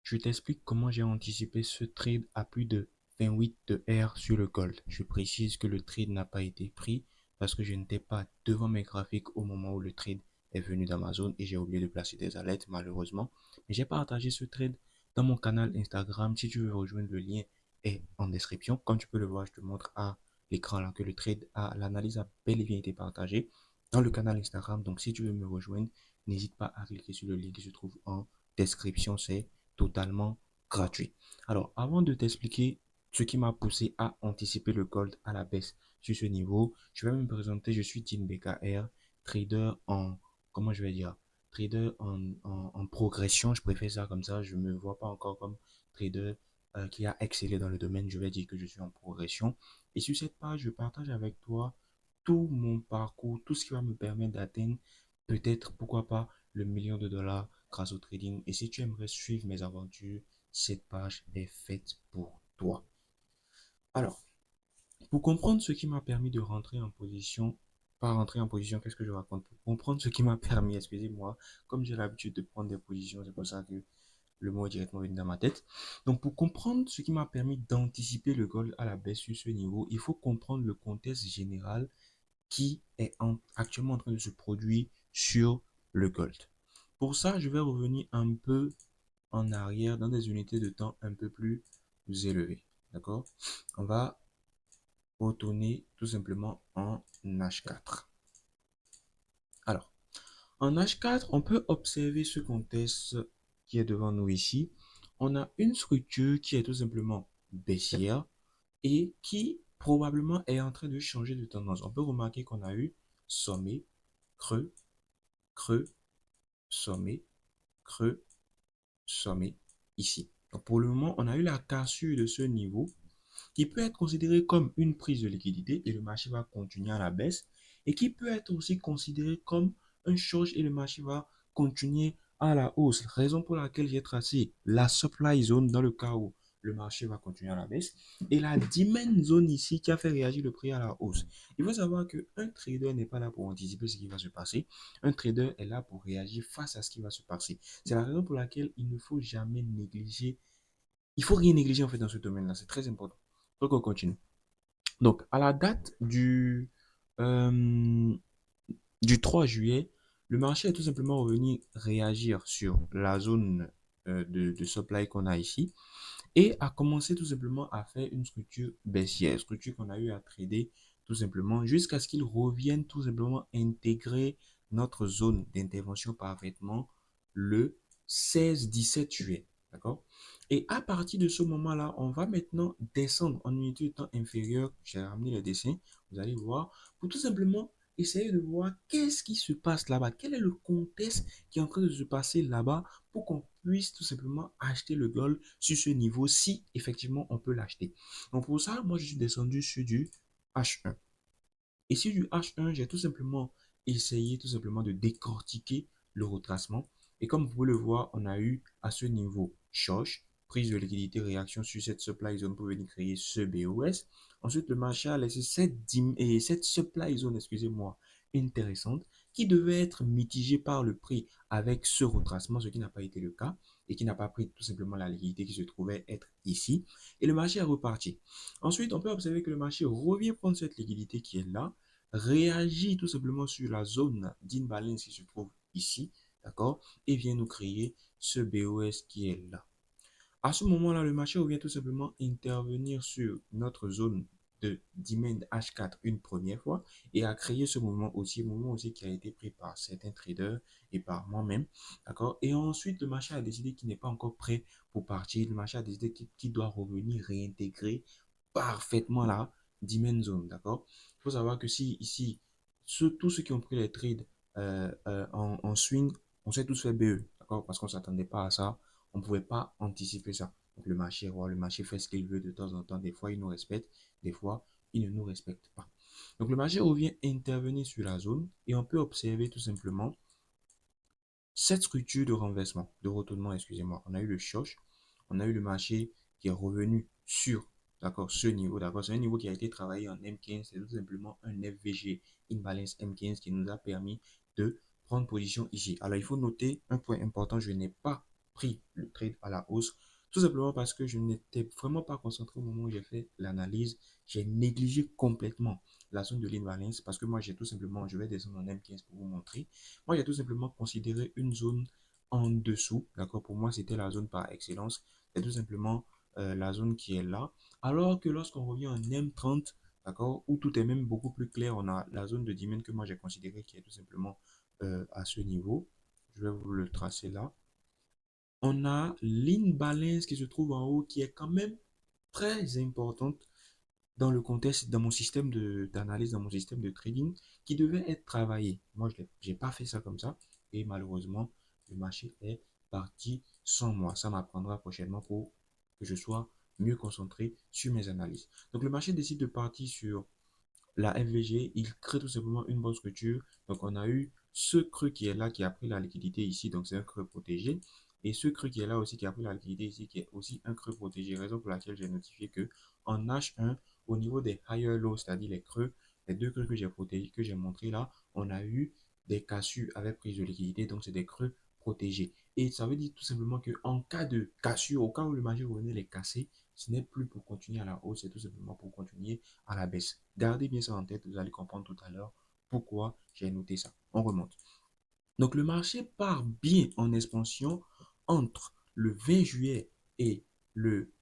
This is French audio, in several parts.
Je t'explique comment j'ai anticipé ce trade à plus de 28 de R sur le gold. Je précise que le trade n'a pas été pris parce que je n'étais pas devant mes graphiques au moment où le trade est venu dans ma zone et j'ai oublié de placer des alertes malheureusement. Mais j'ai partagé ce trade dans mon canal Instagram. Si tu veux rejoindre, le lien est en description. Comme tu peux le voir, je te montre à l'écran là que le trade l'analyse a bel et bien été partagée dans le canal Instagram. Donc si tu veux me rejoindre, n'hésite pas à cliquer sur le lien qui se trouve en description. C'est totalement gratuit. Alors, avant de t'expliquer ce qui m'a poussé à anticiper le gold à la baisse sur ce niveau, je vais me présenter. Je suis Tim BKR, trader en, comment je vais dire, trader en progression. Je préfère ça comme ça. Je ne me vois pas encore comme trader qui a excellé dans le domaine. Je vais dire que je suis en progression. Et sur cette page, je partage avec toi tout mon parcours, tout ce qui va me permettre d'atteindre peut-être, pourquoi pas, le million de dollars grâce au trading. Et si tu aimerais suivre mes aventures, cette page est faite pour toi. Alors, pour comprendre ce qui m'a permis de rentrer en position, pas rentrer en position, qu'est-ce que je raconte? Pour comprendre ce qui m'a permis, excusez-moi, comme j'ai l'habitude de prendre des positions, c'est pour ça que le mot est directement venu dans ma tête. Donc, pour comprendre ce qui m'a permis d'anticiper le gold à la baisse sur ce niveau, il faut comprendre le contexte général qui est actuellement en train de se produire sur le gold. Pour ça, je vais revenir un peu en arrière dans des unités de temps un peu plus élevées. D'accord? On va retourner tout simplement en H4. Alors, en H4, on peut observer ce contexte qui est devant nous ici. On a une structure qui est tout simplement baissière et qui probablement est en train de changer de tendance. On peut remarquer qu'on a eu sommet, creux, creux, sommet, creux, sommet ici. Donc pour le moment, on a eu la cassure de ce niveau qui peut être considéré comme une prise de liquidité et le marché va continuer à la baisse et qui peut être aussi considéré comme un short et le marché va continuer à la hausse. Raison pour laquelle j'ai tracé la supply zone dans le cas où le marché va continuer à la baisse et la demand zone ici qui a fait réagir le prix à la hausse. Il faut savoir qu'un trader n'est pas là pour anticiper ce qui va se passer. Un trader est là pour réagir face à ce qui va se passer. C'est la raison pour laquelle il ne faut jamais négliger. Il faut rien négliger en fait dans ce domaine-là. C'est très important. Donc on continue. Donc à la date euh, du 3 juillet, le marché est tout simplement revenu réagir sur la zone de supply qu'on a ici et a commencé tout simplement à faire une structure baissière, structure qu'on a eu à trader tout simplement jusqu'à ce qu'il revienne tout simplement intégrer notre zone d'intervention parfaitement le 16-17 juillet. D'accord? Et à partir de ce moment-là, on va maintenant descendre en unité de temps inférieure. J'ai ramené le dessin, vous allez voir, pour tout simplement essayer de voir qu'est-ce qui se passe là-bas, quel est le contexte qui est en train de se passer là-bas pour qu'on puisse tout simplement acheter le gold sur ce niveau si effectivement on peut l'acheter. Donc pour ça, moi je suis descendu sur du H1. Et sur du H1, j'ai tout simplement essayé tout simplement de décortiquer le retracement. Et comme vous pouvez le voir, on a eu à ce niveau short, prise de liquidité, réaction sur cette supply zone pour venir créer ce BOS. Ensuite, le marché a laissé cette supply zone, excusez-moi, intéressante, qui devait être mitigée par le prix avec ce retracement, ce qui n'a pas été le cas et qui n'a pas pris tout simplement la liquidité qui se trouvait être ici. Et le marché est reparti. Ensuite, on peut observer que le marché revient prendre cette liquidité qui est là, réagit tout simplement sur la zone d'imbalance qui se trouve ici, d'accord, et vient nous créer ce BOS qui est là. À ce moment-là, le marché vient tout simplement intervenir sur notre zone de demand H4 une première fois et a créé ce mouvement aussi qui a été pris par certains traders et par moi-même, d'accord. Et ensuite, le marché a décidé qu'il n'est pas encore prêt pour partir. Le marché a décidé qu'il doit revenir réintégrer parfaitement la demand zone, d'accord. Il faut savoir que si ici, tous ceux qui ont pris les trades en swing, on s'est tous fait BE, d'accord, parce qu'on ne s'attendait pas à ça. On ne pouvait pas anticiper ça. Donc le marché fait ce qu'il veut de temps en temps. Des fois, il nous respecte, des fois, il ne nous respecte pas. Donc le marché revient intervenir sur la zone et on peut observer tout simplement cette structure de renversement, de retournement, excusez-moi. On a eu le short, on a eu le marché qui est revenu sur, d'accord, ce niveau, d'accord. C'est un niveau qui a été travaillé en M15, c'est tout simplement un FVG Imbalance M15 qui nous a permis de prendre position ici. Alors il faut noter un point important, je n'ai pas pris le trade à la hausse, tout simplement parce que je n'étais vraiment pas concentré au moment où j'ai fait l'analyse. J'ai négligé complètement la zone de l'imbalance parce que moi, j'ai tout simplement, je vais descendre en M15 pour vous montrer. Moi, j'ai tout simplement considéré une zone en dessous. D'accord? Pour moi, c'était la zone par excellence. C'est tout simplement la zone qui est là. Alors que lorsqu'on revient en M30, d'accord, où tout est même beaucoup plus clair, on a la zone de diamètre que moi j'ai considéré qui est tout simplement à ce niveau. Je vais vous le tracer là. On a l'imbalance qui se trouve en haut qui est quand même très importante dans le contexte, dans mon système d'analyse, dans mon système de trading, qui devait être travaillé. Moi, je n'ai pas fait ça comme ça. Et malheureusement, le marché est parti sans moi. Ça m'apprendra prochainement pour que je sois mieux concentré sur mes analyses. Donc, le marché décide de partir sur la FVG, il crée tout simplement une bonne structure. Donc, on a eu ce creux qui est là, qui a pris la liquidité ici. Donc, c'est un creux protégé. Et ce creux qui est là aussi, qui a pris la liquidité ici, qui est aussi un creux protégé. Raison pour laquelle j'ai notifié que en H1, au niveau des higher lows, c'est-à-dire les creux, les deux creux que j'ai protégés, que j'ai montré là, on a eu des cassures avec prise de liquidité. Donc, c'est des creux protégés. Et ça veut dire tout simplement qu'en cas de cassure, au cas où le marché revenait les casser, ce n'est plus pour continuer à la hausse, c'est tout simplement pour continuer à la baisse. Gardez bien ça en tête, vous allez comprendre tout à l'heure pourquoi j'ai noté ça. On remonte. Donc le marché part bien en expansion entre le 20 juillet et le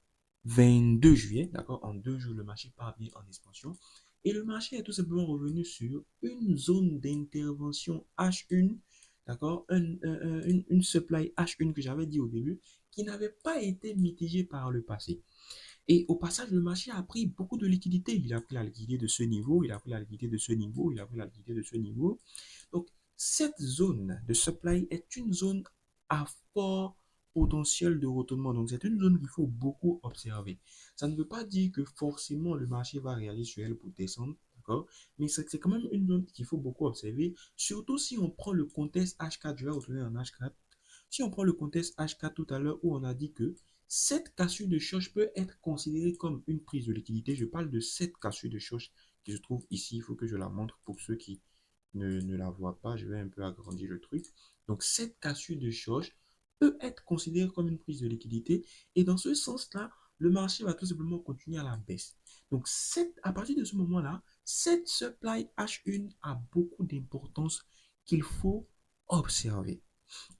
22 juillet. D'accord? En 2 jours, le marché part bien en expansion. Et le marché est tout simplement revenu sur une zone d'intervention H1, d'accord? Une supply H1 que j'avais dit au début, qui n'avait pas été mitigée par le passé. Et au passage, le marché a pris beaucoup de liquidités. Il a pris la liquidité de ce niveau, il a pris la liquidité de ce niveau, il a pris la liquidité de ce niveau. Donc, cette zone de supply est une zone à fort potentiel de retournement. Donc, c'est une zone qu'il faut beaucoup observer. Ça ne veut pas dire que forcément le marché va réagir sur elle pour descendre, d'accord? Mais c'est quand même une zone qu'il faut beaucoup observer, surtout si on prend le contexte H4. Je vais retourner en H4. Si on prend le contexte H4 tout à l'heure où on a dit que cette cassure de Schoch peut être considérée comme une prise de liquidité. Je parle de cette cassure de Schoch qui se trouve ici. Il faut que je la montre pour ceux qui ne la voient pas. Je vais un peu agrandir le truc. Donc, cette cassure de Schoch peut être considérée comme une prise de liquidité. Et dans ce sens-là, le marché va tout simplement continuer à la baisse. Donc, à partir de ce moment-là, cette supply H1 a beaucoup d'importance qu'il faut observer.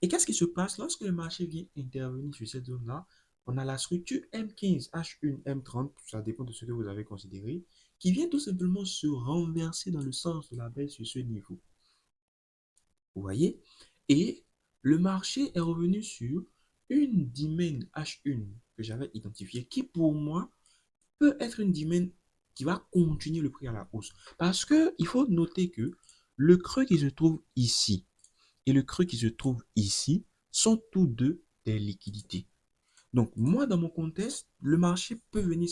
Et qu'est-ce qui se passe lorsque le marché vient intervenir sur cette zone-là? On a la structure M15, H1, M30, ça dépend de ce que vous avez considéré, qui vient tout simplement se renverser dans le sens de la baisse sur ce niveau. Vous voyez? Et le marché est revenu sur une demand H1 que j'avais identifiée, qui pour moi peut être une demand qui va continuer le prix à la hausse. Parce qu'il faut noter que le creux qui se trouve ici, et le creux qui se trouve ici sont tous deux des liquidités. Donc, moi, dans mon contexte, le marché peut venir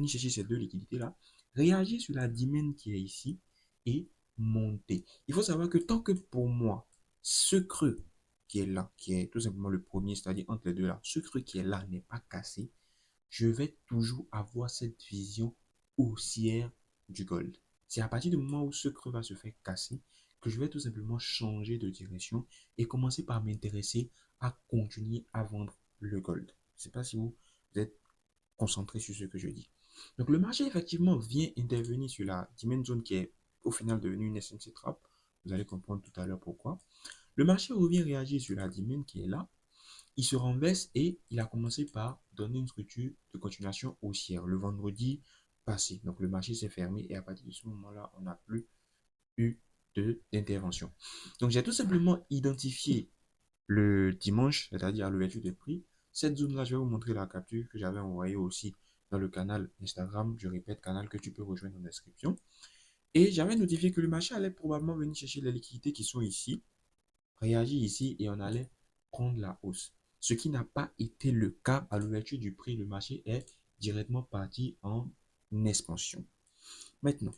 chercher ces deux liquidités-là, réagir sur la demand qui est ici et monter. Il faut savoir que tant que pour moi, ce creux qui est là, qui est tout simplement le premier, c'est-à-dire entre les deux là, ce creux qui est là n'est pas cassé, je vais toujours avoir cette vision haussière du gold. C'est à partir du moment où ce creux va se faire casser que je vais tout simplement changer de direction et commencer par m'intéresser à continuer à vendre le gold. Je ne sais pas si vous êtes concentré sur ce que je dis. Donc le marché effectivement vient intervenir sur la demand zone qui est au final devenue une SNC trap. Vous allez comprendre tout à l'heure pourquoi. Le marché revient réagir sur la demand qui est là, il se renverse et il a commencé par donner une structure de continuation haussière le vendredi passé. Donc le marché s'est fermé et à partir de ce moment-là, on n'a plus eu d'intervention. Donc j'ai tout simplement identifié le dimanche, c'est-à-dire à l'ouverture des prix. Cette zone-là, je vais vous montrer la capture que j'avais envoyée aussi dans le canal Instagram. Je répète, canal que tu peux rejoindre en description. Et j'avais notifié que le marché allait probablement venir chercher les liquidités qui sont ici, réagir ici et on allait prendre la hausse. Ce qui n'a pas été le cas à l'ouverture du prix. Le marché est directement parti en expansion. Maintenant,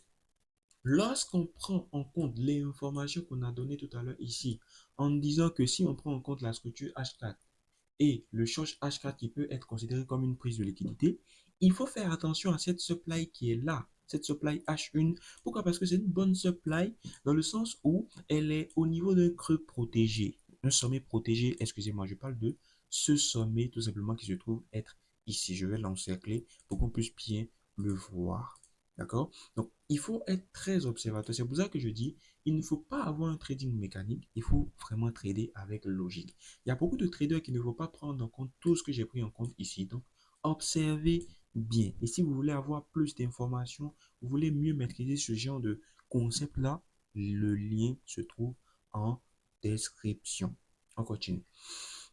lorsqu'on prend en compte les informations qu'on a données tout à l'heure ici, en disant que si on prend en compte la structure H4 et le change H4 qui peut être considéré comme une prise de liquidité, il faut faire attention à cette supply qui est là, cette supply H1. Pourquoi? Parce que c'est une bonne supply dans le sens où elle est au niveau d'un creux protégé, un sommet protégé, excusez-moi, je parle de ce sommet tout simplement qui se trouve être ici. Je vais l'encercler pour qu'on puisse bien le voir. D'accord? Donc, il faut être très observateur. C'est pour ça que je dis, il ne faut pas avoir un trading mécanique. Il faut vraiment trader avec logique. Il y a beaucoup de traders qui ne vont pas prendre en compte tout ce que j'ai pris en compte ici. Donc, observez bien. Et si vous voulez avoir plus d'informations, vous voulez mieux maîtriser ce genre de concept-là, le lien se trouve en description. On continue.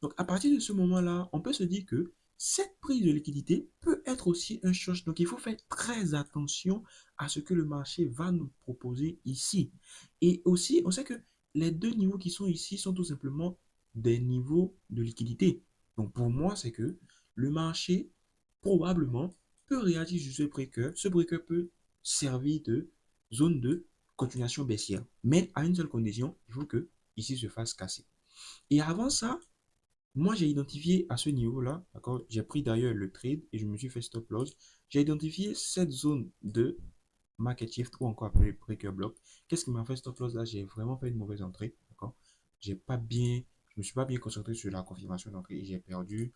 Donc, à partir de ce moment-là, on peut se dire que cette prise de liquidité peut être aussi un short. Donc, il faut faire très attention à ce que le marché va nous proposer ici. Et aussi, on sait que les deux niveaux qui sont ici sont tout simplement des niveaux de liquidité. Donc, pour moi, c'est que le marché, probablement, peut réagir sur ce breaker. Ce breaker peut servir de zone de continuation baissière. Mais à une seule condition, il faut que ici se fasse casser. Et avant ça, moi, j'ai identifié à ce niveau-là, d'accord, j'ai pris d'ailleurs le trade et je me suis fait stop loss. J'ai identifié cette zone de market shift ou encore appelé breaker block. Qu'est-ce qui m'a fait stop loss là? J'ai vraiment fait une mauvaise entrée, d'accord. J'ai pas bien, je me suis pas bien concentré sur la confirmation d'entrée et j'ai perdu,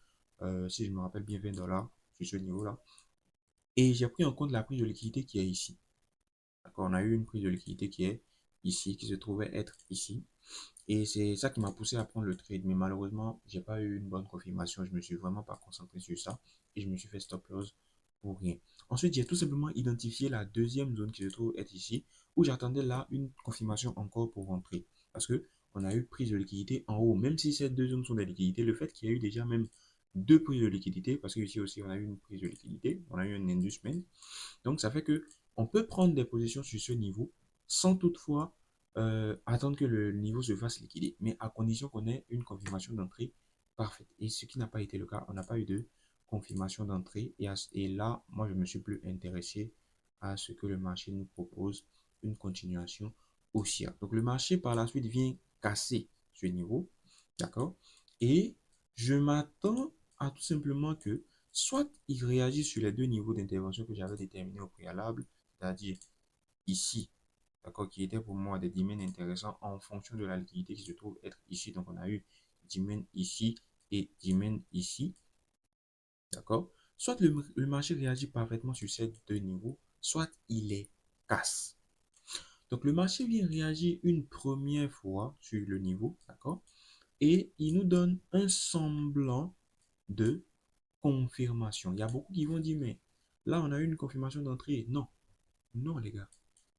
si je me rappelle bien, 20 dollars sur ce niveau-là. Et j'ai pris en compte la prise de liquidité qui est ici. D'accord, on a eu une prise de liquidité qui est ici, qui se trouvait être ici. Et c'est ça qui m'a poussé à prendre le trade. Mais malheureusement, j'ai pas eu une bonne confirmation. Je me suis vraiment pas concentré sur ça. Et je me suis fait stop loss pour rien. Ensuite, j'ai tout simplement identifié la deuxième zone qui se trouve être ici, où j'attendais là une confirmation encore pour rentrer. Parce que on a eu prise de liquidité en haut. Même si ces deux zones sont des liquidités, le fait qu'il y a eu déjà même deux prises de liquidité, parce que ici aussi on a eu une prise de liquidité, on a eu un inducement. Donc, ça fait que on peut prendre des positions sur ce niveau sans toutefois attendre que le niveau se fasse liquider, mais à condition qu'on ait une confirmation d'entrée parfaite. Et ce qui n'a pas été le cas, on n'a pas eu de confirmation d'entrée. Et là, moi, je me suis plus intéressé à ce que le marché nous propose une continuation haussière. Donc, le marché, par la suite, vient casser ce niveau. D'accord? Et je m'attends à tout simplement que soit il réagit sur les deux niveaux d'intervention que j'avais déterminés au préalable, c'est-à-dire ici, d'accord, qui était pour moi des domaines intéressants en fonction de la liquidité qui se trouve être ici. Donc, on a eu domaine ici et domaine ici, d'accord. Soit le marché réagit parfaitement sur ces deux niveaux, soit il les casse. Donc, le marché vient réagir une première fois sur le niveau, d'accord, et il nous donne un semblant de confirmation. Il y a beaucoup qui vont dire, mais là, on a eu une confirmation d'entrée. Non, non, les gars.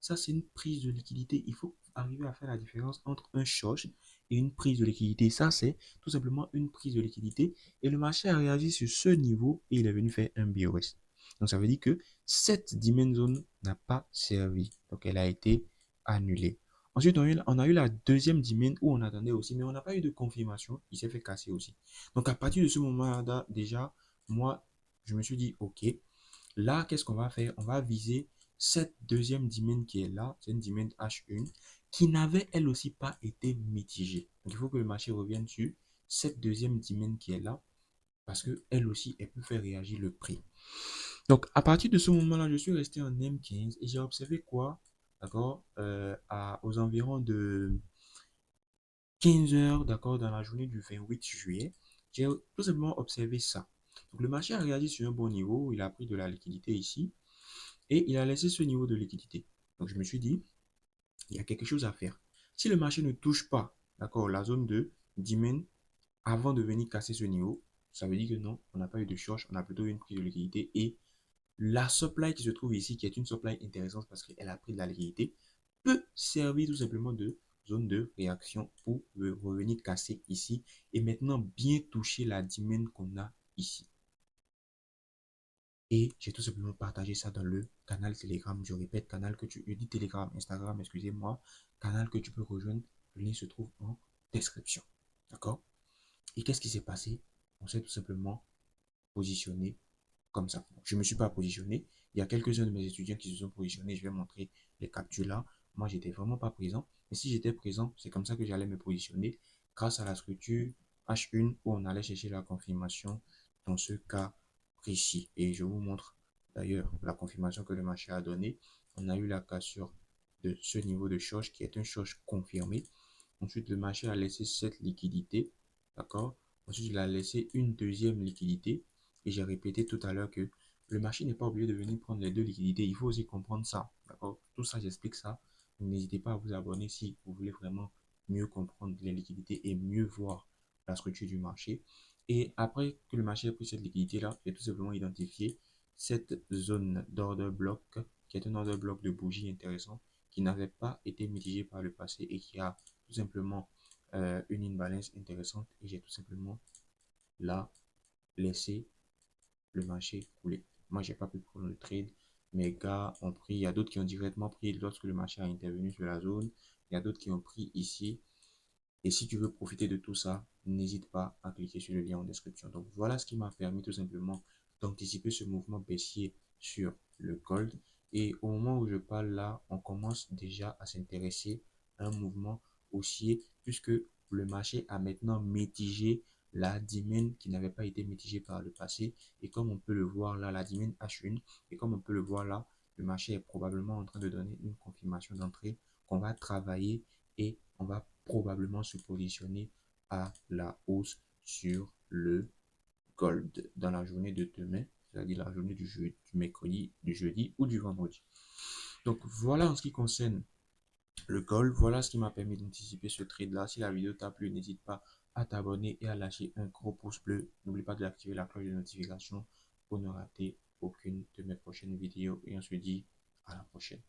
Ça, c'est une prise de liquidité. Il faut arriver à faire la différence entre un short et une prise de liquidité. Ça, c'est tout simplement une prise de liquidité. Et le marché a réagi sur ce niveau et il est venu faire un BOS. Donc, ça veut dire que cette dimension zone n'a pas servi. Donc, elle a été annulée. Ensuite, on a eu la deuxième dimension où on attendait aussi, mais on n'a pas eu de confirmation. Il s'est fait casser aussi. Donc, à partir de ce moment-là, déjà, moi, je me suis dit, OK, là, qu'est-ce qu'on va faire? On va viser cette deuxième dimension qui est là, c'est une dimension H1, qui n'avait elle aussi pas été mitigée. Donc, il faut que le marché revienne sur cette deuxième dimension qui est là, parce que elle aussi, elle peut faire réagir le prix. Donc, à partir de ce moment-là, je suis resté en M15 et j'ai observé quoi? D'accord? Aux environs de 15 heures, d'accord, dans la journée du 28 juillet, j'ai tout simplement observé ça. Donc, le marché a réagi sur un bon niveau, il a pris de la liquidité ici et il a laissé ce niveau de liquidité. Donc, je me suis dit, il y a quelque chose à faire. Si le marché ne touche pas, d'accord, la zone de 10 avant de venir casser ce niveau, ça veut dire que non, on n'a pas eu de short, on a plutôt eu une prise de liquidité et la supply qui se trouve ici, qui est une supply intéressante parce qu'elle a pris de la liquidité, peut servir tout simplement de zone de réaction pour revenir casser ici et maintenant bien toucher la dimension qu'on a ici. Et j'ai tout simplement partagé ça dans le canal Telegram. Je répète, je dis Telegram, Instagram, excusez-moi, canal que tu peux rejoindre. Le lien se trouve en description. D'accord? Et qu'est-ce qui s'est passé? On s'est tout simplement positionné comme ça. Je ne me suis pas positionné. Il y a quelques-uns de mes étudiants qui se sont positionnés. Je vais montrer les captures là. Moi, j'étais vraiment pas présent. Mais si j'étais présent, c'est comme ça que j'allais me positionner grâce à la structure H1 où on allait chercher la confirmation dans ce cas précis. Et je vous montre d'ailleurs la confirmation que le marché a donnée. On a eu la cassure de ce niveau de short qui est un short confirmé. Ensuite, le marché a laissé cette liquidité, d'accord, Ensuite, il a laissé une deuxième liquidité. Et j'ai répété tout à l'heure que le marché n'est pas obligé de venir prendre les deux liquidités. Il faut aussi comprendre ça. D'accord? Tout ça, j'explique ça. N'hésitez pas à vous abonner si vous voulez vraiment mieux comprendre les liquidités et mieux voir la structure du marché. Et après que le marché ait pris cette liquidité-là, j'ai tout simplement identifié cette zone d'order bloc, qui est un order bloc de bougie intéressant, qui n'avait pas été mitigé par le passé et qui a tout simplement une imbalance intéressante. Et j'ai tout simplement là laissé le marché couler. Moi, j'ai pas pu prendre le trade. Mes gars ont pris. Il y a d'autres qui ont directement pris lorsque le marché a intervenu sur la zone. Il y a d'autres qui ont pris ici. Et si tu veux profiter de tout ça, n'hésite pas à cliquer sur le lien en description. Donc voilà ce qui m'a permis tout simplement d'anticiper ce mouvement baissier sur le gold. Et au moment où je parle là, on commence déjà à s'intéresser à un mouvement haussier puisque le marché a maintenant mitigé la demand qui n'avait pas été mitigée par le passé. Et comme on peut le voir là, la demand H1, et comme on peut le voir là, le marché est probablement en train de donner une confirmation d'entrée qu'on va travailler et on va probablement se positionner à la hausse sur le gold dans la journée de demain, c'est-à-dire la journée du mercredi, du jeudi ou du vendredi. Donc voilà en ce qui concerne le gold, voilà ce qui m'a permis d'anticiper ce trade-là. Si la vidéo t'a plu, n'hésite pas à t'abonner et à lâcher un gros pouce bleu. N'oublie pas d'activer la cloche de notification pour ne rater aucune de mes prochaines vidéos et on se dit à la prochaine.